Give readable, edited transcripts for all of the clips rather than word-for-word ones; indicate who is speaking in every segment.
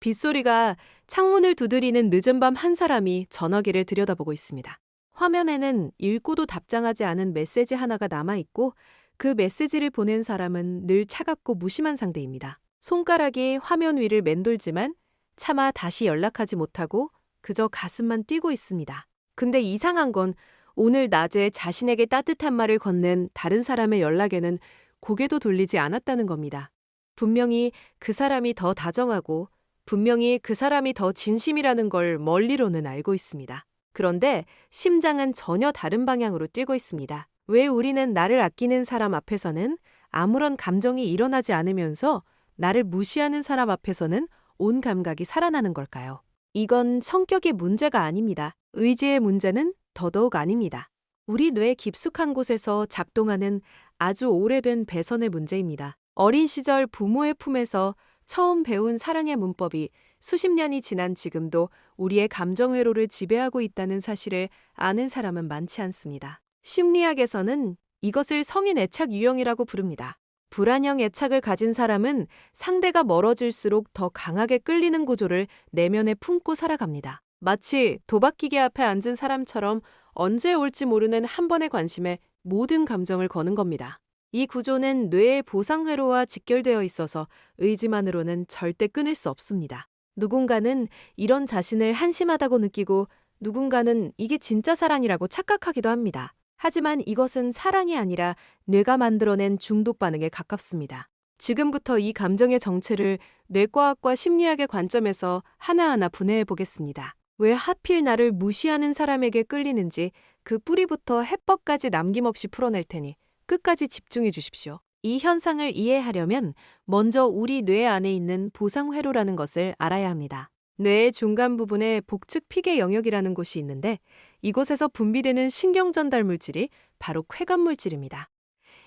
Speaker 1: 빗소리가 창문을 두드리는 늦은 밤 한 사람이 전화기를 들여다보고 있습니다. 화면에는 읽고도 답장하지 않은 메시지 하나가 남아있고 그 메시지를 보낸 사람은 늘 차갑고 무심한 상대입니다. 손가락이 화면 위를 맴돌지만 차마 다시 연락하지 못하고 그저 가슴만 뛰고 있습니다. 근데 이상한 건 오늘 낮에 자신에게 따뜻한 말을 건넨 다른 사람의 연락에는 고개도 돌리지 않았다는 겁니다. 분명히 그 사람이 더 다정하고 분명히 그 사람이 더 진심이라는 걸 멀리로는 알고 있습니다. 그런데 심장은 전혀 다른 방향으로 뛰고 있습니다. 왜 우리는 나를 아끼는 사람 앞에서는 아무런 감정이 일어나지 않으면서 나를 무시하는 사람 앞에서는 온 감각이 살아나는 걸까요? 이건 성격의 문제가 아닙니다. 의지의 문제는 더더욱 아닙니다. 우리 뇌 깊숙한 곳에서 작동하는 아주 오래된 배선의 문제입니다. 어린 시절 부모의 품에서 처음 배운 사랑의 문법이 수십 년이 지난 지금도 우리의 감정 회로를 지배하고 있다는 사실을 아는 사람은 많지 않습니다. 심리학에서는 이것을 성인 애착 유형이라고 부릅니다. 불안형 애착을 가진 사람은 상대가 멀어질수록 더 강하게 끌리는 구조를 내면에 품고 살아갑니다. 마치 도박기계 앞에 앉은 사람처럼 언제 올지 모르는 한 번의 관심에 모든 감정을 거는 겁니다. 이 구조는 뇌의 보상회로와 직결되어 있어서 의지만으로는 절대 끊을 수 없습니다. 누군가는 이런 자신을 한심하다고 느끼고 누군가는 이게 진짜 사랑이라고 착각하기도 합니다. 하지만 이것은 사랑이 아니라 뇌가 만들어낸 중독 반응에 가깝습니다. 지금부터 이 감정의 정체를 뇌과학과 심리학의 관점에서 하나하나 분해해 보겠습니다. 왜 하필 나를 무시하는 사람에게 끌리는지 그 뿌리부터 해법까지 남김없이 풀어낼 테니 끝까지 집중해 주십시오. 이 현상을 이해하려면 먼저 우리 뇌 안에 있는 보상회로라는 것을 알아야 합니다. 뇌의 중간 부분에 복측 피계 영역이라는 곳이 있는데 이곳에서 분비되는 신경 전달 물질이 바로 쾌감 물질입니다.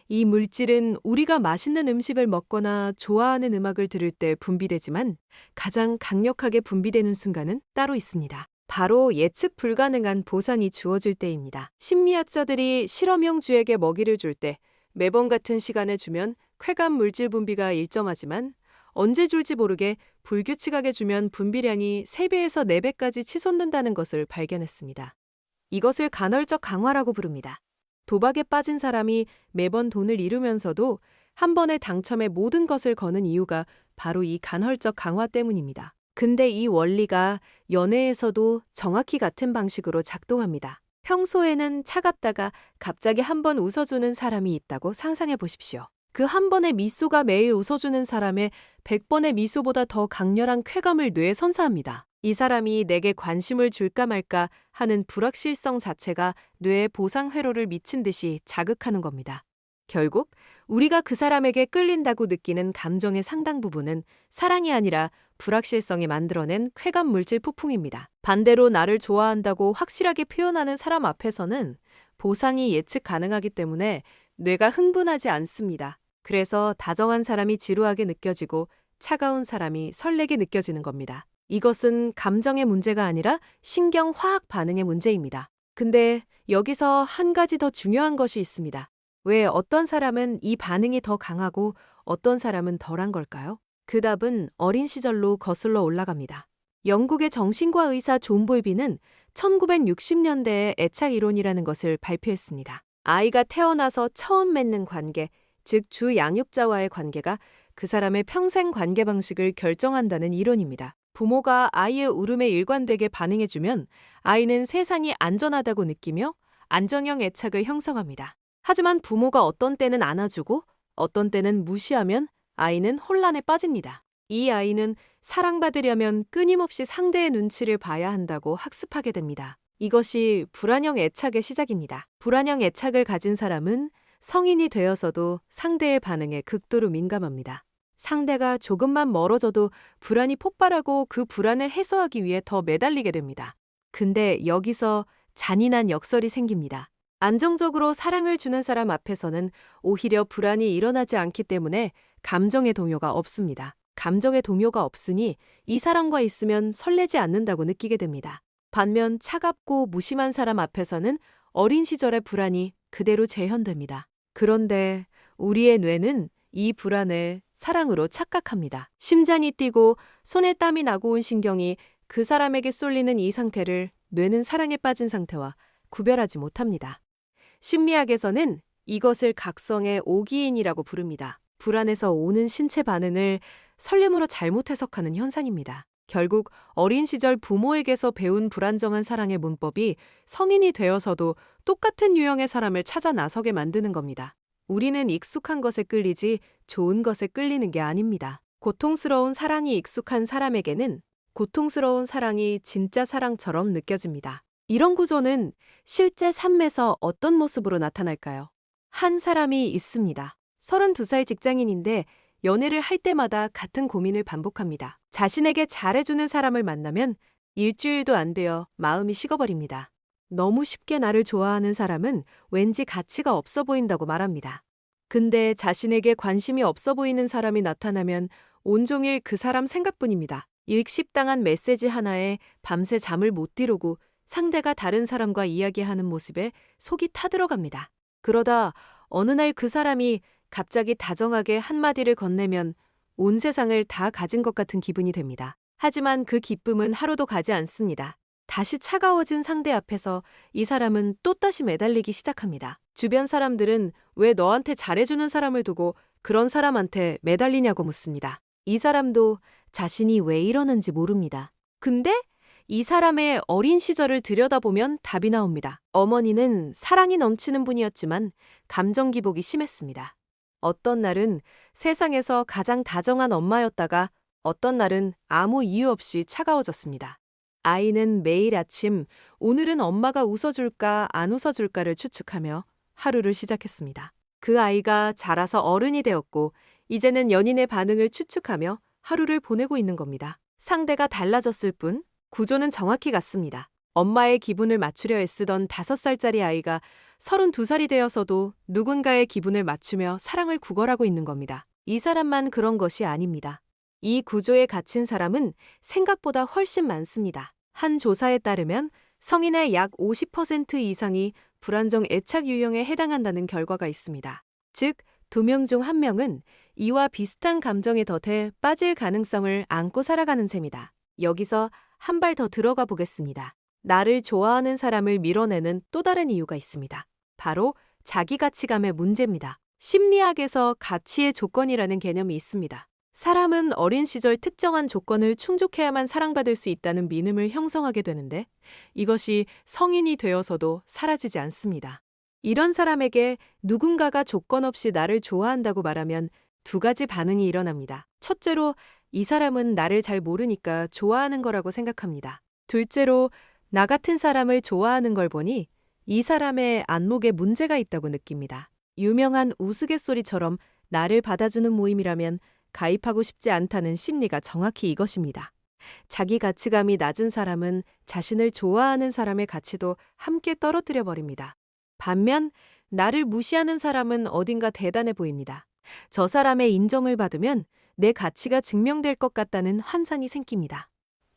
Speaker 1: 이 물질은 우리가 맛있는 음식을 먹거나 좋아하는 음악을 들을 때 분비되지만 가장 강력하게 분비되는 순간은 따로 있습니다. 바로 예측 불가능한 보상이 주어질 때입니다. 심리학자들이 실험용 쥐에게 먹이를 줄 때 매번 같은 시간에 주면 쾌감 물질 분비가 일정하지만 언제 줄지 모르게 불규칙하게 주면 분비량이 3배에서 4배까지 치솟는다는 것을 발견했습니다. 이것을 간헐적 강화라고 부릅니다. 도박에 빠진 사람이 매번 돈을 잃으면서도 한 번의 당첨에 모든 것을 거는 이유가 바로 이 간헐적 강화 때문입니다. 근데 이 원리가 연애에서도 정확히 같은 방식으로 작동합니다. 평소에는 차갑다가 갑자기 한 번 웃어주는 사람이 있다고 상상해 보십시오. 그 한 번의 미소가 매일 웃어주는 사람의 100번의 미소보다 더 강렬한 쾌감을 뇌에 선사합니다. 이 사람이 내게 관심을 줄까 말까 하는 불확실성 자체가 뇌의 보상 회로를 미친 듯이 자극하는 겁니다. 결국 우리가 그 사람에게 끌린다고 느끼는 감정의 상당 부분은 사랑이 아니라 불확실성이 만들어낸 쾌감 물질 폭풍입니다. 반대로 나를 좋아한다고 확실하게 표현하는 사람 앞에서는 보상이 예측 가능하기 때문에 뇌가 흥분하지 않습니다. 그래서 다정한 사람이 지루하게 느껴지고 차가운 사람이 설레게 느껴지는 겁니다. 이것은 감정의 문제가 아니라 신경화학 반응의 문제입니다. 근데 여기서 한 가지 더 중요한 것이 있습니다. 왜 어떤 사람은 이 반응이 더 강하고 어떤 사람은 덜한 걸까요? 그 답은 어린 시절로 거슬러 올라갑니다. 영국의 정신과 의사 존 볼비는 1960년대에 애착 이론이라는 것을 발표했습니다. 아이가 태어나서 처음 맺는 관계, 즉 주 양육자와의 관계가 그 사람의 평생 관계 방식을 결정한다는 이론입니다. 부모가 아이의 울음에 일관되게 반응해주면 아이는 세상이 안전하다고 느끼며 안정형 애착을 형성합니다. 하지만 부모가 어떤 때는 안아주고 어떤 때는 무시하면 아이는 혼란에 빠집니다. 이 아이는 사랑받으려면 끊임없이 상대의 눈치를 봐야 한다고 학습하게 됩니다. 이것이 불안형 애착의 시작입니다. 불안형 애착을 가진 사람은 성인이 되어서도 상대의 반응에 극도로 민감합니다. 상대가 조금만 멀어져도 불안이 폭발하고 그 불안을 해소하기 위해 더 매달리게 됩니다. 근데 여기서 잔인한 역설이 생깁니다. 안정적으로 사랑을 주는 사람 앞에서는 오히려 불안이 일어나지 않기 때문에 감정의 동요가 없습니다. 감정의 동요가 없으니 이 사람과 있으면 설레지 않는다고 느끼게 됩니다. 반면 차갑고 무심한 사람 앞에서는 어린 시절의 불안이 그대로 재현됩니다. 그런데 우리의 뇌는 이 불안을 사랑으로 착각합니다. 심장이 뛰고 손에 땀이 나고 온 신경이 그 사람에게 쏠리는 이 상태를 뇌는 사랑에 빠진 상태와 구별하지 못합니다. 심리학에서는 이것을 각성의 오기인이라고 부릅니다. 불안에서 오는 신체 반응을 설렘으로 잘못 해석하는 현상입니다. 결국 어린 시절 부모에게서 배운 불안정한 사랑의 문법이 성인이 되어서도 똑같은 유형의 사람을 찾아 나서게 만드는 겁니다. 우리는 익숙한 것에 끌리지 좋은 것에 끌리는 게 아닙니다. 고통스러운 사랑이 익숙한 사람에게는 고통스러운 사랑이 진짜 사랑처럼 느껴집니다. 이런 구조는 실제 삶에서 어떤 모습으로 나타날까요? 한 사람이 있습니다. 32살 직장인인데 연애를 할 때마다 같은 고민을 반복합니다. 자신에게 잘해주는 사람을 만나면 일주일도 안 되어 마음이 식어버립니다. 너무 쉽게 나를 좋아하는 사람은 왠지 가치가 없어 보인다고 말합니다. 근데 자신에게 관심이 없어 보이는 사람이 나타나면 온종일 그 사람 생각뿐입니다. 읽씹당한 메시지 하나에 밤새 잠을 못 이루고 상대가 다른 사람과 이야기하는 모습에 속이 타들어갑니다. 그러다 어느 날 그 사람이 갑자기 다정하게 한마디를 건네면 온 세상을 다 가진 것 같은 기분이 됩니다. 하지만 그 기쁨은 하루도 가지 않습니다. 다시 차가워진 상대 앞에서 이 사람은 또다시 매달리기 시작합니다. 주변 사람들은 왜 너한테 잘해주는 사람을 두고 그런 사람한테 매달리냐고 묻습니다. 이 사람도 자신이 왜 이러는지 모릅니다. 근데 이 사람의 어린 시절을 들여다보면 답이 나옵니다. 어머니는 사랑이 넘치는 분이었지만 감정 기복이 심했습니다. 어떤 날은 세상에서 가장 다정한 엄마였다가 어떤 날은 아무 이유 없이 차가워졌습니다. 아이는 매일 아침 오늘은 엄마가 웃어줄까 안 웃어줄까를 추측하며 하루를 시작했습니다. 그 아이가 자라서 어른이 되었고 이제는 연인의 반응을 추측하며 하루를 보내고 있는 겁니다. 상대가 달라졌을 뿐 구조는 정확히 같습니다. 엄마의 기분을 맞추려 애쓰던 5살짜리 아이가 32살이 되어서도 누군가의 기분을 맞추며 사랑을 구걸하고 있는 겁니다. 이 사람만 그런 것이 아닙니다. 이 구조에 갇힌 사람은 생각보다 훨씬 많습니다. 한 조사에 따르면 성인의 약 50% 이상이 불안정 애착 유형에 해당한다는 결과가 있습니다. 즉, 2명 중 1명은 이와 비슷한 감정의 덫에 빠질 가능성을 안고 살아가는 셈이다. 여기서 한 발 더 들어가 보겠습니다. 나를 좋아하는 사람을 밀어내는 또 다른 이유가 있습니다. 바로 자기 가치감의 문제입니다. 심리학에서 가치의 조건이라는 개념이 있습니다. 사람은 어린 시절 특정한 조건을 충족해야만 사랑받을 수 있다는 믿음을 형성하게 되는데 이것이 성인이 되어서도 사라지지 않습니다. 이런 사람에게 누군가가 조건 없이 나를 좋아한다고 말하면 2가지 반응이 일어납니다. 첫째로 이 사람은 나를 잘 모르니까 좋아하는 거라고 생각합니다. 둘째로 나 같은 사람을 좋아하는 걸 보니 이 사람의 안목에 문제가 있다고 느낍니다. 유명한 우스갯소리처럼 나를 받아주는 모임이라면 가입하고 싶지 않다는 심리가 정확히 이것입니다. 자기 가치감이 낮은 사람은 자신을 좋아하는 사람의 가치도 함께 떨어뜨려 버립니다. 반면 나를 무시하는 사람은 어딘가 대단해 보입니다. 저 사람의 인정을 받으면 내 가치가 증명될 것 같다는 환상이 생깁니다.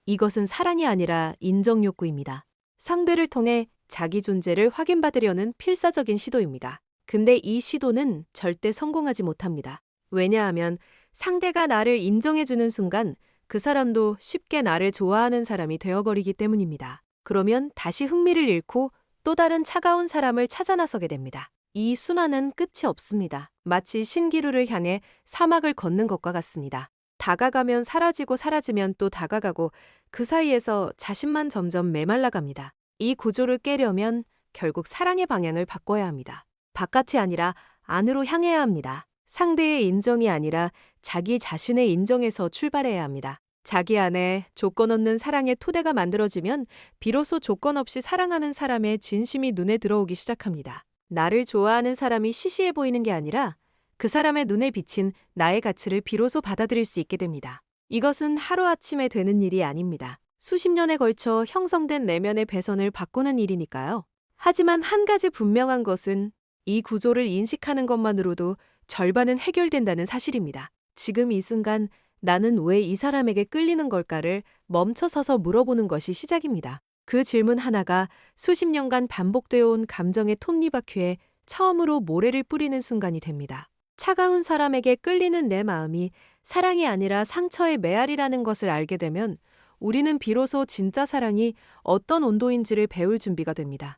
Speaker 1: 이것은 사랑이 아니라 인정 욕구입니다. 상대를 통해 자기 존재를 확인받으려는 필사적인 시도입니다. 근데 이 시도는 절대 성공하지 못합니다. 왜냐하면 상대가 나를 인정해주는 순간 그 사람도 쉽게 나를 좋아하는 사람이 되어버리기 때문입니다. 그러면 다시 흥미를 잃고 또 다른 차가운 사람을 찾아 나서게 됩니다. 이 순환은 끝이 없습니다. 마치 신기루를 향해 사막을 걷는 것과 같습니다. 다가가면 사라지고 사라지면 또 다가가고 그 사이에서 자신만 점점 메말라갑니다. 이 구조를 깨려면 결국 사랑의 방향을 바꿔야 합니다. 바깥이 아니라 안으로 향해야 합니다. 상대의 인정이 아니라 자기 자신의 인정에서 출발해야 합니다. 자기 안에 조건 없는 사랑의 토대가 만들어지면 비로소 조건 없이 사랑하는 사람의 진심이 눈에 들어오기 시작합니다. 나를 좋아하는 사람이 시시해 보이는 게 아니라 그 사람의 눈에 비친 나의 가치를 비로소 받아들일 수 있게 됩니다. 이것은 하루아침에 되는 일이 아닙니다. 수십 년에 걸쳐 형성된 내면의 배선을 바꾸는 일이니까요. 하지만 한 가지 분명한 것은 이 구조를 인식하는 것만으로도 절반은 해결된다는 사실입니다. 지금 이 순간 나는 왜 이 사람에게 끌리는 걸까를 멈춰서서 물어보는 것이 시작입니다. 그 질문 하나가 수십 년간 반복되어 온 감정의 톱니바퀴에 처음으로 모래를 뿌리는 순간이 됩니다. 차가운 사람에게 끌리는 내 마음이 사랑이 아니라 상처의 메아리라는 것을 알게 되면 우리는 비로소 진짜 사랑이 어떤 온도인지를 배울 준비가 됩니다.